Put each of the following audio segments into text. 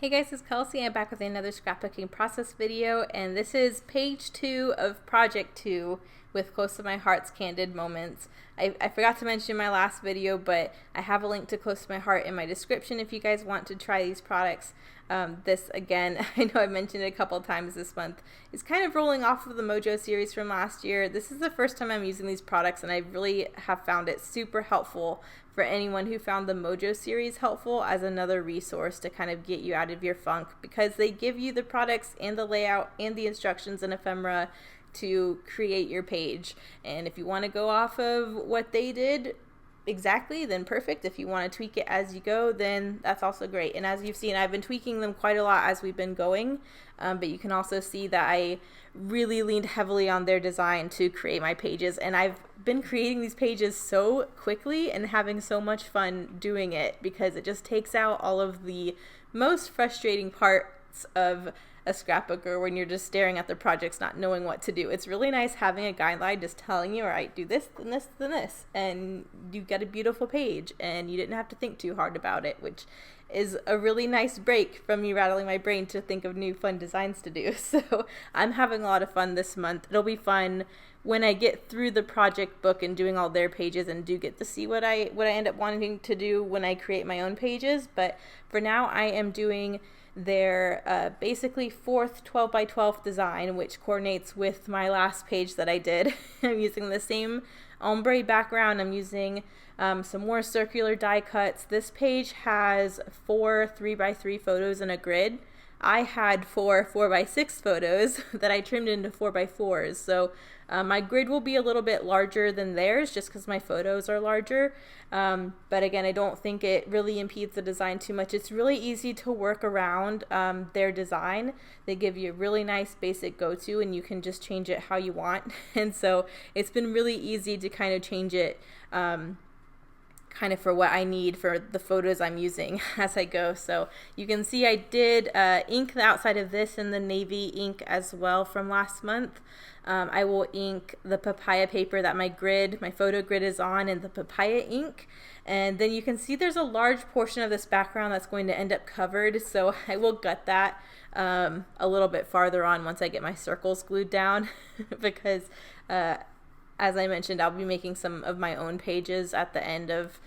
Hey guys, it's Kelsey. I'm back with another scrapbooking process video, and this is page 2 of project 2 with Close to My Heart's Candid Moments. I forgot to mention in my last video, but I have a link to Close to My Heart in my description if you guys want to try these products. This, again, I know I've mentioned it a couple of times this month, is kind of rolling off of the Mojo series from last year. This is the first time I'm using these products, and I really have found it super helpful for anyone who found the Mojo series helpful as another resource to kind of get you out of your funk, because they give you the products and the layout and the instructions in Ephemera to create your page. And if you want to go off of what they did exactly, then perfect. If you want to tweak it as you go, then that's also great. And as you've seen, I've been tweaking them quite a lot as we've been going, but you can also see that I really leaned heavily on their design to create my pages, and I've been creating these pages so quickly and having so much fun doing it because it just takes out all of the most frustrating parts of a scrapbooker when you're just staring at the projects not knowing what to do. It's really nice having a guideline just telling you, all right, do this, then this, then this, and you get a beautiful page and you didn't have to think too hard about it, which is a really nice break from me rattling my brain to think of new fun designs to do. So I'm having a lot of fun this month. It'll be fun when I get through the project book and doing all their pages and do get to see what I end up wanting to do when I create my own pages. But for now, I am doing their basically fourth 12 by 12 design, which coordinates with my last page that I did. I'm using the same ombre background. I'm using some more circular die cuts. This page has 4 3x3 photos in a grid. I had 4 4x6 photos that I trimmed into 4x4s. So my grid will be a little bit larger than theirs just because my photos are larger. But again, I don't think it really impedes the design too much. It's really easy to work around their design. They give you a really nice basic go-to and you can just change it how you want. And so it's been really easy to kind of change it kind of for what I need for the photos I'm using as I go. So you can see I did ink the outside of this in the navy ink as well from last month. I will ink the papaya paper that my photo grid is on in the papaya ink. And then you can see there's a large portion of this background that's going to end up covered. So I will gut that a little bit farther on once I get my circles glued down because as I mentioned, I'll be making some of my own pages at the end of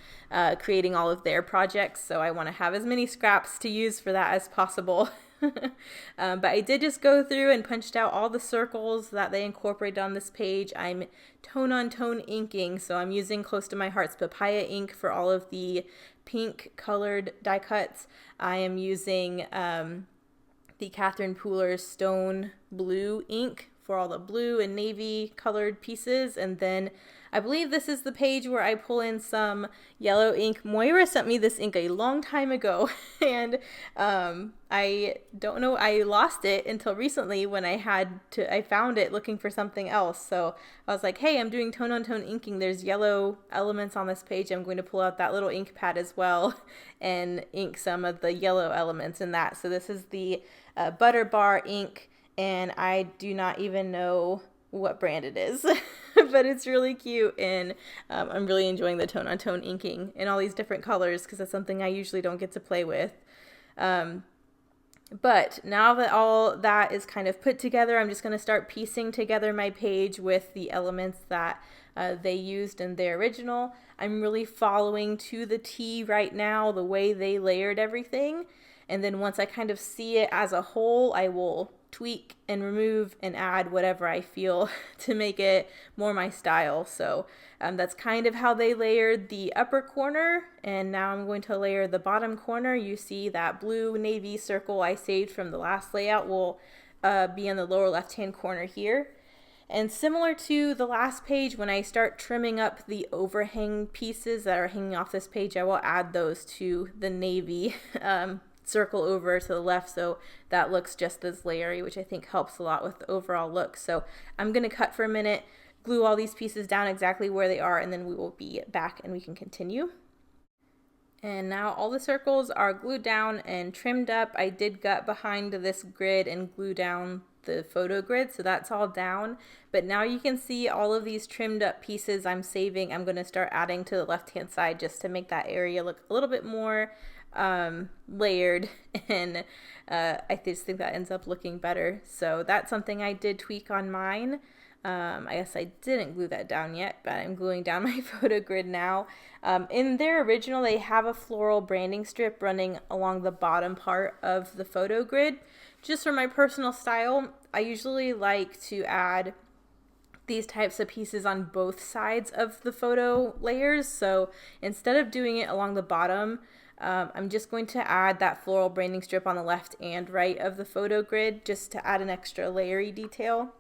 creating all of their projects, so I want to have as many scraps to use for that as possible. But I did just go through and punched out all the circles that they incorporated on this page. I'm tone-on-tone inking, so I'm using Close to My Heart's papaya ink for all of the pink colored die cuts. I am using the Catherine Pooler's Stone Blue ink for all the blue and navy colored pieces. And then I believe this is the page where I pull in some yellow ink. Moira sent me this ink a long time ago and I don't know, I lost it until recently when I found it looking for something else. So I was like, hey, I'm doing tone on tone inking. There's yellow elements on this page. I'm going to pull out that little ink pad as well and ink some of the yellow elements in that. So this is the Butter Bar ink, and I do not even know what brand it is, but it's really cute, and I'm really enjoying the tone-on-tone inking in all these different colors because that's something I usually don't get to play with. But now that all that is kind of put together, I'm just going to start piecing together my page with the elements that they used in their original. I'm really following to the T right now the way they layered everything, and then once I kind of see it as a whole, I will tweak and remove and add whatever I feel to make it more my style. So that's kind of how they layered the upper corner, and now I'm going to layer the bottom corner. You see that blue navy circle I saved from the last layout will be in the lower left hand corner here. And similar to the last page, when I start trimming up the overhang pieces that are hanging off this page, I will add those to the navy circle over to the left, so that looks just as layery, which I think helps a lot with the overall look. So I'm going to cut for a minute, glue all these pieces down exactly where they are, and then we will be back and we can continue. And now all the circles are glued down and trimmed up. I did gut behind this grid and glue down the photo grid, so that's all down. But now you can see all of these trimmed up pieces I'm saving. I'm going to start adding to the left hand side just to make that area look a little bit more layered, and I just think that ends up looking better. So that's something I did tweak on mine. I guess I didn't glue that down yet, but I'm gluing down my photo grid now. In their original, they have a floral branding strip running along the bottom part of the photo grid. Just for my personal style, I usually like to add these types of pieces on both sides of the photo layers. So instead of doing it along the bottom, I'm just going to add that floral branding strip on the left and right of the photo grid just to add an extra layery detail.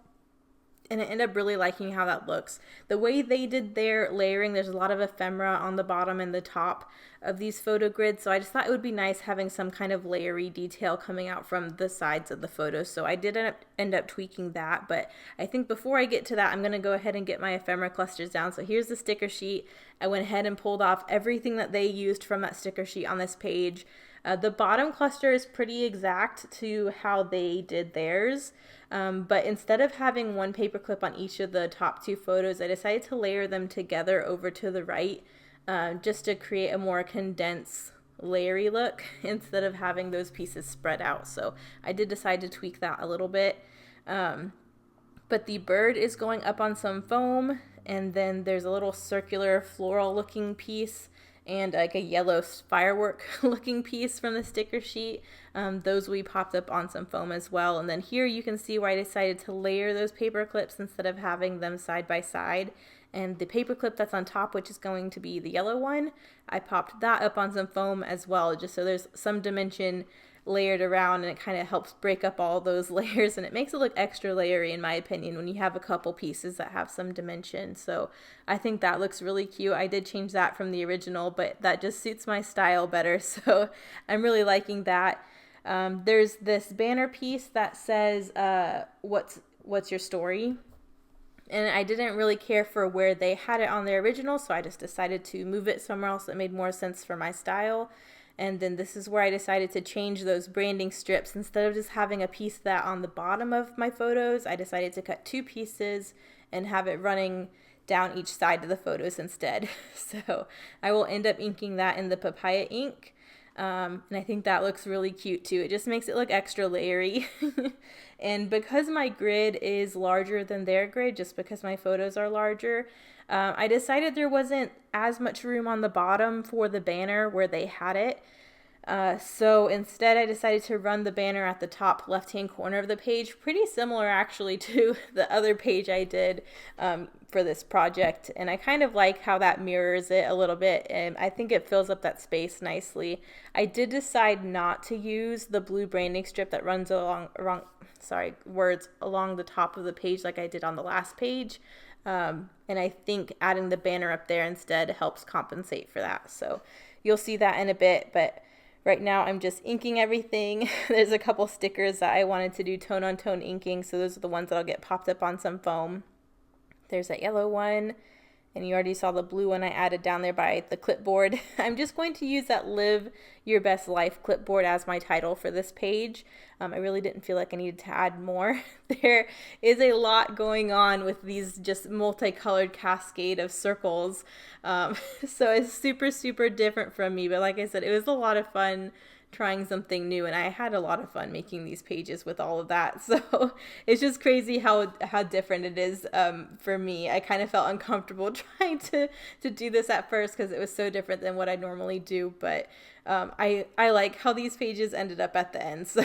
And I end up really liking how that looks. The way they did their layering, there's a lot of ephemera on the bottom and the top of these photo grids, so I just thought it would be nice having some kind of layery detail coming out from the sides of the photos. So I did end up tweaking that, but I think before I get to that, I'm going to go ahead and get my ephemera clusters down. So here's the sticker sheet. I went ahead and pulled off everything that they used from that sticker sheet on this page. The bottom cluster is pretty exact to how they did theirs, but instead of having one paper clip on each of the top two photos, I decided to layer them together over to the right, just to create a more condensed, layery look instead of having those pieces spread out. So I did decide to tweak that a little bit. But the bird is going up on some foam, and then there's a little circular floral looking piece and like a yellow firework looking piece from the sticker sheet. Those will be popped up on some foam as well. And then here you can see where I decided to layer those paper clips instead of having them side by side. And the paper clip that's on top, which is going to be the yellow one, I popped that up on some foam as well, just so there's some dimension layered around, and it kind of helps break up all those layers, and it makes it look extra layery in my opinion when you have a couple pieces that have some dimension. So I think that looks really cute. I did change that from the original, but that just suits my style better, so I'm really liking that. There's this banner piece that says what's your story, and I didn't really care for where they had it on their original, so I just decided to move it somewhere else that made more sense for my style. And then this is where I decided to change those branding strips. Instead of just having a piece of that on the bottom of my photos, I decided to cut two pieces and have it running down each side of the photos instead. So I will end up inking that in the papaya ink. And I think that looks really cute too. It just makes it look extra layery. And because my grid is larger than their grid, just because my photos are larger, I decided there wasn't as much room on the bottom for the banner where they had it. So instead I decided to run the banner at the top left-hand corner of the page, pretty similar actually to the other page I did for this project. And I kind of like how that mirrors it a little bit, and I think it fills up that space nicely. I did decide not to use the blue branding strip that runs words along the top of the page like I did on the last page. And I think adding the banner up there instead helps compensate for that. So you'll see that in a bit, but right now I'm just inking everything. There's a couple stickers that I wanted to do tone on tone inking, so those are the ones that'll get popped up on some foam. There's that yellow one, and you already saw the blue one I added down there by the clipboard. I'm just going to use that Live Your Best Life clipboard as my title for this page. I really didn't feel like I needed to add more. There is a lot going on with these just multicolored cascade of circles. So it's super, super different from me. But like I said, it was a lot of fun trying something new, and I had a lot of fun making these pages with all of that. So it's just crazy how different it is for me. I kind of felt uncomfortable trying to do this at first because it was so different than what I normally do, but I like how these pages ended up at the end. So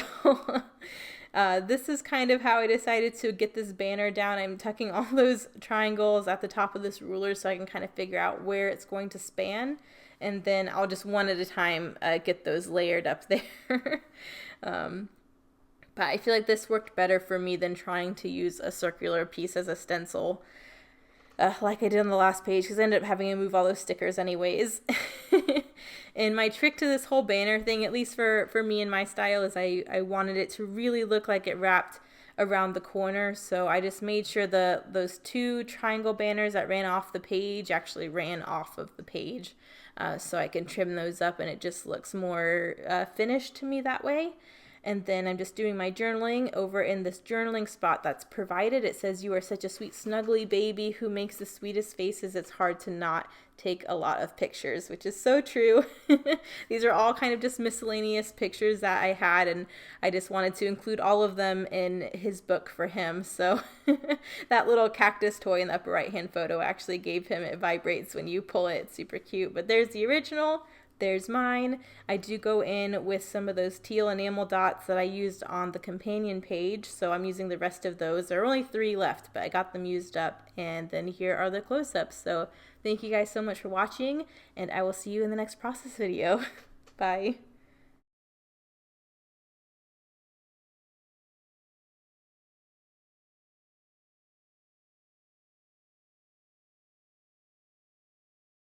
this is kind of how I decided to get this banner down. I'm tucking all those triangles at the top of this ruler so I can kind of figure out where it's going to span. And then I'll just one at a time get those layered up there. But I feel like this worked better for me than trying to use a circular piece as a stencil like I did on the last page, because I ended up having to move all those stickers anyways. And my trick to this whole banner thing, at least for me and my style, is I wanted it to really look like it wrapped around the corner. So I just made sure those two triangle banners that ran off the page actually ran off of the page. So I can trim those up and it just looks more finished to me that way. And then I'm just doing my journaling over in this journaling spot that's provided. It says, "You are such a sweet snuggly baby who makes the sweetest faces. It's hard to not take a lot of pictures," which is so true. These are all kind of just miscellaneous pictures that I had, and I just wanted to include all of them in his book for him. So that little cactus toy in the upper right hand photo actually gave him, it vibrates when you pull it. It's super cute. But there's the original. There's mine. I do go in with some of those teal enamel dots that I used on the companion page, so I'm using the rest of those. There are only 3 left, but I got them used up, and then here are the close-ups. So thank you guys so much for watching, and I will see you in the next process video. Bye.